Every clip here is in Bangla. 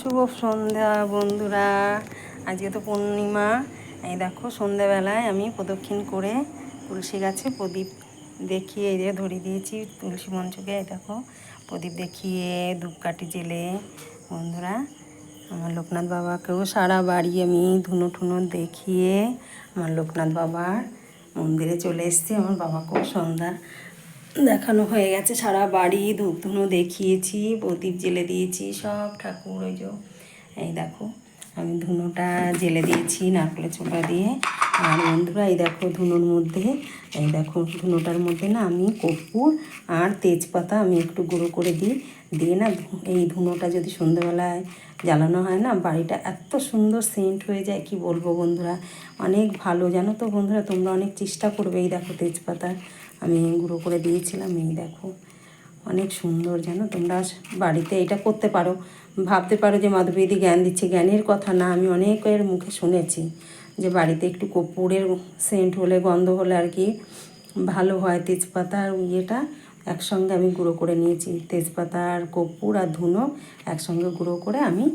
শুভ সন্ধ্যা বন্ধুরা। আজকে তো পূর্ণিমা। এই দেখো সন্ধ্যাবেলায় আমি প্রদক্ষিণ করে তুলসী গাছে প্রদীপ দেখিয়ে এই যে ধরিয়ে দিয়েছি তুলসী মঞ্চকে। এই দেখো প্রদীপ দেখিয়ে ধূপকাঠি জেলে বন্ধুরা আমার লোকনাথ বাবাকেও সারা বাড়ি আমি ধুনো ঠুনো দেখিয়ে আমার লোকনাথ বাবার মন্দিরে চলে এসেছি। আমার বাবাকেও সন্ধ্যা দেখানো হয়ে গেছে, সারা বাড়ি ধূপ ধুনো দেখিয়েছি, প্রদীপ জেলে দিয়েছি সব ঠাকুর। ওই যে এই দেখো আমি ধুনোটা জেলে দিয়েছি নারকেলের ছোটা দিয়ে। আর বন্ধুরা এই দেখো ধুনোর মধ্যে, এই দেখো ধুনোটার মধ্যে না আমি কর্পূর আর তেজপাতা আমি একটু গুঁড়ো করে দিই, দিয়ে না এই ধুনোটা যদি সন্ধ্যেবেলায় জ্বালানো হয় না বাড়িটা এত সুন্দর সেন্ট হয়ে যায় কি বলবো বন্ধুরা, অনেক ভালো জানো তো বন্ধুরা। তোমরা অনেক চেষ্টা করবে। এই দেখো তেজপাতা আমি গুঁড়ো করে দিয়েছিলাম, এই দেখো অনেক সুন্দর জানো। তোমরা বাড়িতে এটা করতে পারো। ভাবতে পারো যে মাধবীদি জ্ঞান দিচ্ছে, জ্ঞানের কথা না, আমি অনেকের মুখে শুনেছি যে বাড়িতে একটু কর্পূরের সেন্ট হলে গন্ধ হলে আর কি ভালো হয়। তেজপাতা আর ইয়েটা একসঙ্গে আমি গুঁড়ো করে নিয়েছি, তেজপাতা আর কর্পূর আর ধুনো একসঙ্গে গুঁড়ো করে আমি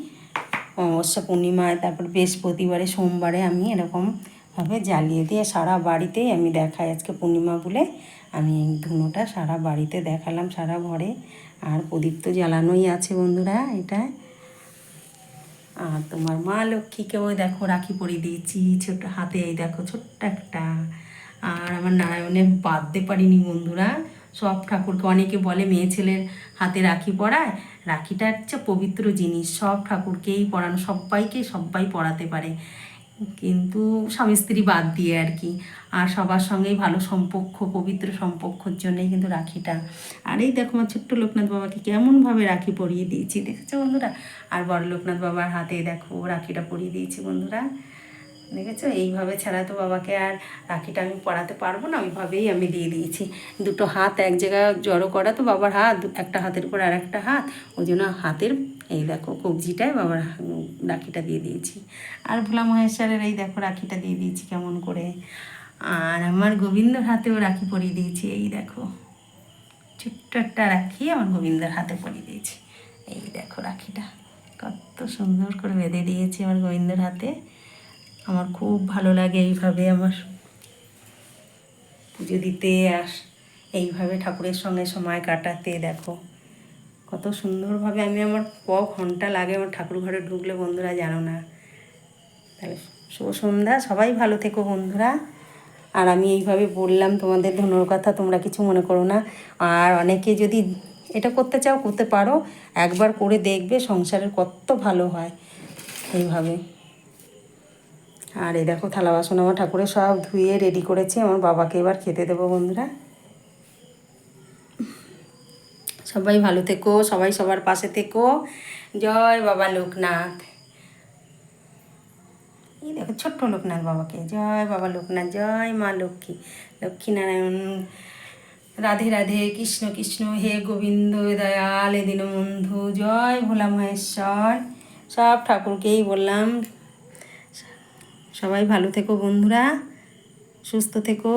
অমাবস্যা পূর্ণিমায় তারপর বৃহস্পতিবারে সোমবারে আমি এরকমভাবে জ্বালিয়ে দিয়ে সারা বাড়িতেই আমি দেখাই। আজকে পূর্ণিমা বলে আমি এই ধুনোটা সারা বাড়িতে দেখালাম, সারা ঘরে। আর প্রদীপ তো জ্বালানোই আছে বন্ধুরা এটা। আর তোমার মা লক্ষ্মীকেও দেখো রাখি পরিয়ে দিয়েছি ছোট হাতে, এই দেখো ছোট্ট একটা। আর আমার নারায়ণের বাঁধতে পারিনি বন্ধুরা, সব ঠাকুরকে অনেকে বলে মেয়ে ছেলের হাতে রাখি পরায়, রাখিটা হচ্ছে পবিত্র জিনিস, সব ঠাকুরকেই পরানো, সবাই পরাতে পারে, কিন্তু স্বামী স্ত্রী বাদ দিয়ে আর কি। আর সবার সঙ্গেই ভালো সম্পর্ক, পবিত্র সম্পর্কর জন্যই কিন্তু রাখিটা। আর এই দেখো আমার ছোট্ট লোকনাথ বাবাকে কেমনভাবে রাখি পরিয়ে দিয়েছি, দেখেছো বন্ধুরা। আর বড় লোকনাথ বাবার হাতে দেখো রাখিটা পরিয়ে দিয়েছি বন্ধুরা, দেখেছো। এইভাবে ছাড়া তো বাবাকে আর রাখিটা আমি পরাতে পারবো না, ওইভাবেই আমি দিয়ে দিয়েছি। দুটো হাত এক জায়গায় জড়ো করা তো বাবার হাত, একটা হাতের উপর আর একটা হাত, ওই জন্য হাতের এই দেখো কবজিটায় বাবার রাখিটা দিয়ে দিয়েছি। আর ভোলা মহেশ্বরের এই দেখো রাখিটা দিয়ে দিয়েছি কেমন করে। আর আমার গোবিন্দর হাতেও রাখি পরিয়ে দিয়েছি, এই দেখো ছোট্ট একটা রাখি আমার গোবিন্দর হাতে পরিয়ে দিয়েছি। এই দেখো রাখিটা কত সুন্দর করে বেঁধে দিয়েছি আমার গোবিন্দর হাতে। আমার খুব ভালো লাগে এইভাবে আমার পুজো দিতে, আর এইভাবে ঠাকুরের সঙ্গে সময় কাটাতে। দেখো কত সুন্দরভাবে আমি, আমার ঘন্টা লাগে আমার ঠাকুর ঘরে ঢুকলে বন্ধুরা জানো না। তাহলে শুভ সন্ধ্যা, সবাই ভালো থেকো বন্ধুরা। আর আমি এইভাবে বললাম তোমাদের ধনুর কথা, তোমরা কিছু মনে করো না। আর অনেকে যদি এটা করতে চাও করতে পারো, একবার করে দেখবে সংসারের কত ভালো হয় এইভাবে। আর এই দেখো থালা বাসন আমার ঠাকুরের সব ধুয়ে রেডি করেছি, আমার বাবাকে এবার খেতে দেবো বন্ধুরা। সবাই ভালো থেকো, সবাই সবার পাশে থেকো। জয় বাবা লোকনাথ। এই দেখো ছোট্ট লোকনাথ বাবাকে, জয় বাবা লোকনাথ, জয় মা লক্ষ্মী, লক্ষ্মীনারায়ণ, রাধে রাধে, কৃষ্ণ কৃষ্ণ, হে গোবিন্দ দয়াল এ দীনবন্ধু, জয় ভোলা মহেশ্বর। সব ঠাকুরকেই বললাম। সবাই ভালো থেকো বন্ধুরা, সুস্থ থেকো।